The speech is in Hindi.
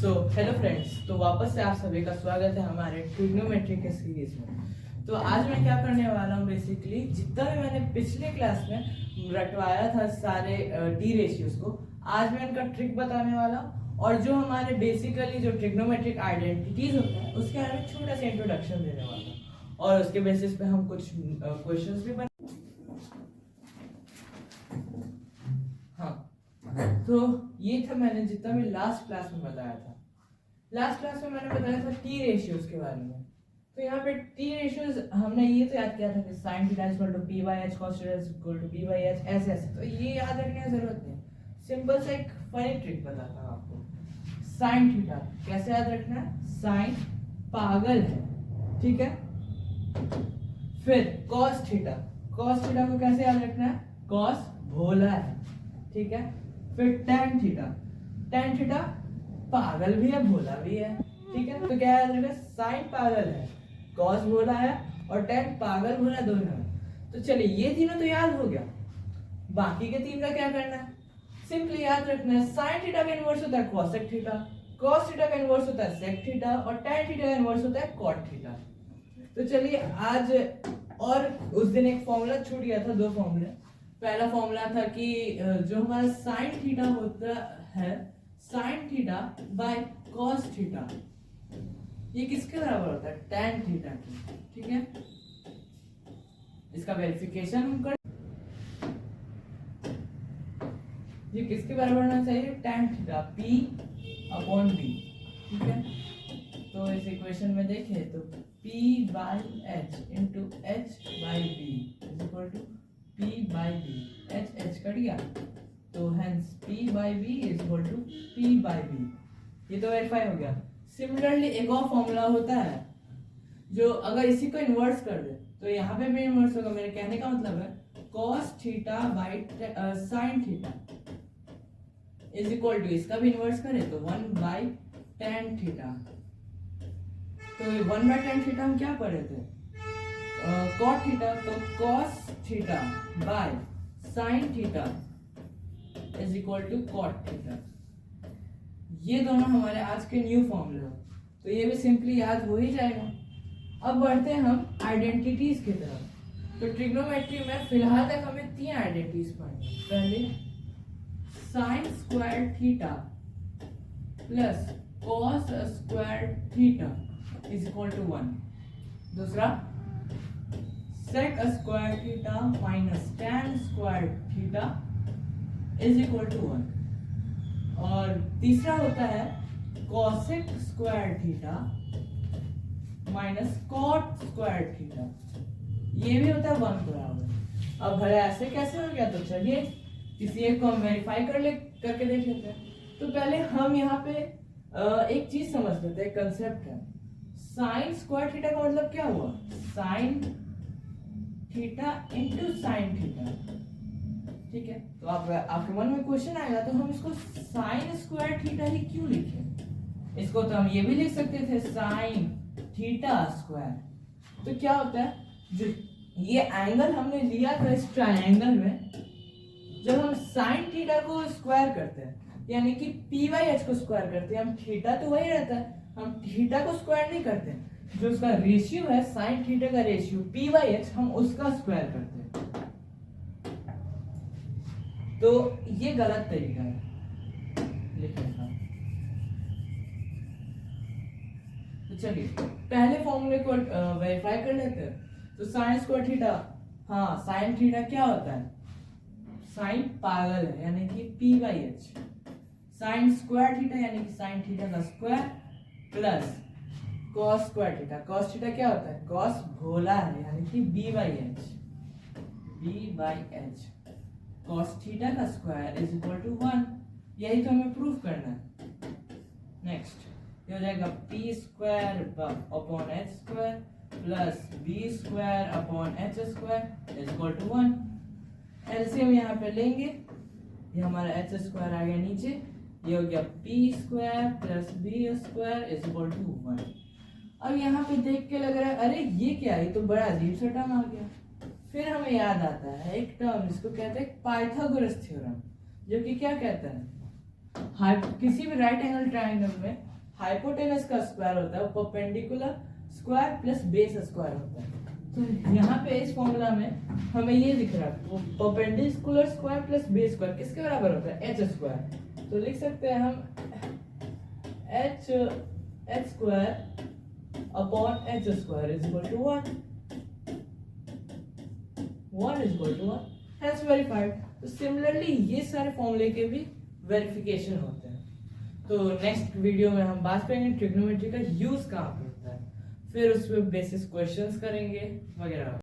हेलो फ्रेंड्स, तो वापस से आप सभी का स्वागत है हमारे ट्रिग्नोमेट्री के सीरीज में। तो आज मैं क्या करने वाला हूँ, बेसिकली जितना भी मैंने पिछले क्लास में रटवाया था सारे डी रेशियोज को, आज मैं इनका ट्रिक बताने वाला हूँ और जो हमारे बेसिकली जो ट्रिग्नोमेट्रिक आइडेंटिटीज होता है उसके बारे में छोटा सा इंट्रोडक्शन देने वाला हूँ और उसके बेसिस पे हम कुछ क्वेश्चंस भी तो ये था मैंने जितना भी लास्ट क्लास में बताया था। लास्ट क्लास में मैंने बताया था टी रेशियोज के बारे में। तो यहाँ पे टी रेशियोज हमने ये तो याद किया था कि sin theta equal to p by h, cos theta equal to p by h, ऐसे ऐसे। तो ये याद रखने की जरूरत नहीं, सिंपल सा एक फनी ट्रिक बताता हूँ आपको। sin थीटा कैसे याद रखना है? sin पागल है, ठीक है। फिर cos थीटा को कैसे याद रखना है? cos भोला है, ठीक है। फिर tan थीटा पागल भी है, भोला भी है, ठीक है। तो क्या याद रखना? sin पागल है, cos भोला है और tan पागल भोला दोनों है। तो चलिए ये तीनों तो याद हो गया, बाकी के तीन का क्या करना है? सिंपली याद रखना है sin थीटा का इनवर्स होता है cosec थीटा, cos थीटा का इनवर्स होता है sec थीटा और tan थीटा का इनवर्स होता है cot थीटा। तो चलिए आज, और उस दिन एक फॉर्मूला छूट गया था, दो फॉर्मूले। पहला फॉर्मूला था कि जो हमारा sin थीटा होता है sin theta by cos theta, ये किसके बराबर होता है? tan थीटा की, ठीक है। इसका वेरिफिकेशन हम कर, ये किसके बराबर होना चाहिए? tan theta p upon b, ठीक है। तो इस इक्वेशन में देखें तो p by h into h by b is equal to p by b, h cut गया तो hence p by b is equal to p by b। ये तो वेरीफाई हो गया। सिमिलरली एक और फॉर्मूला होता है जो अगर इसी को इन्वर्स कर दे तो यहाँ पे भी इन्वर्स होगा। मेरे कहने का मतलब है cos theta by sin theta is equal to, इसका भी इन्वर्स करें तो 1 बाय tan थीटा। तो 1 बाय tan थीटा हम क्या पढ़े थे? cot थीटा, तो cos theta by sin theta is equal to cot theta. ये दोनों हमारे आज के न्यू फॉर्मूले हैं, तो ये भी सिंपली याद हो ही जाएगा। अब बढ़ते हैं हम आइडेंटिटीज की तरफ। तो ट्रिग्नोमेट्री में फिलहाल तक हमें तीन आइडेंटिटीज पढ़नी। पहले sin square theta plus cos square theta is equal to 1। दूसरा sec square theta minus tan square theta is equal to 1। और तीसरा होता है cosec square theta minus cot square theta, ये भी होता है 1 बराबर। अब भले ऐसे कैसे हो गया? तो चलिए किसी एक को हम वेरीफाई करके देख लेते हैं। तो पहले हम यहाँ पे एक चीज समझ लेते हैं, कंसेप्ट है। sin स्क्वायर थीटा का मतलब क्या हुआ? sin theta into sin theta, ठीक है। तो आपके मन में क्वेश्चन आएगा तो हम इसको sin स्क्वायर थीटा ही क्यों लिखें? इसको तो हम ये भी लिख सकते थे sin थीटा स्क्वायर। तो क्या होता है, जो ये एंगल हमने लिया था इस ट्रायंगल में, जब हम sin थीटा को स्क्वायर करते हैं यानी कि p बाई h को स्क्वायर करते हैं, हम थीटा तो वही रहता है, हम थीटा को स्क्वायर नहीं करते, जो उसका रेशियो है sin थीटा का रेशियो p बाई h, हम उसका स्क्वायर करते हैं। तो ये गलत तरीका है लिखने का। तो चलिए पहले फॉर्मूले को वेरीफाई कर लेते हैं। तो sin स्क्वायर थीटा, हाँ sin थीटा क्या होता है? sin पागल है यानी कि p by h। sin square theta यानी कि sin थीटा का square plus cos square theta, cos theta क्या होता है? cos भोला है यानी कि b by h। cos theta का स्क्वायर इज इक्वल टू 1। यही तो हमें प्रूफ करना है। नेक्स्ट ये हो जाएगा p square upon h square plus b square upon h square is equal to 1। LCM यहाँ पे लेंगे, ये हमारा h स्क्वायर आ गया नीचे, ये हो गया p square plus b square is equal to 1। अब यहाँ पे देख के लग रहा है अरे ये क्या है, ये तो बड़ा अजीब सा टर्म आ गया। फिर हमें याद आता है एक टर्म, जिसको कहते हैं पाइथागोरस थ्योरम, जो कि क्या कहता है, किसी भी राइट एंगल ट्रायंगल में हाइपोटेनस का स्क्वायर होता है वो perpendicular square plus base square होता है। तो यहाँ पे इस फॉर्मूला में हमें ये दिख रहा है वो perpendicular square plus base square किसके बराबर होता है, एच स्क्वायर। तो लिख सकते हैं हम h square upon h square is equal to 1 is equal to 1, has verified. तो सिमिलरली ये सारे फॉर्मूले के भी वेरिफिकेशन होते हैं। तो नेक्स्ट वीडियो में हम बात करेंगे ट्रिग्नोमेट्री का यूज कहाँ पे होता है, फिर उस पर बेसिस क्वेश्चंस करेंगे वगैरह।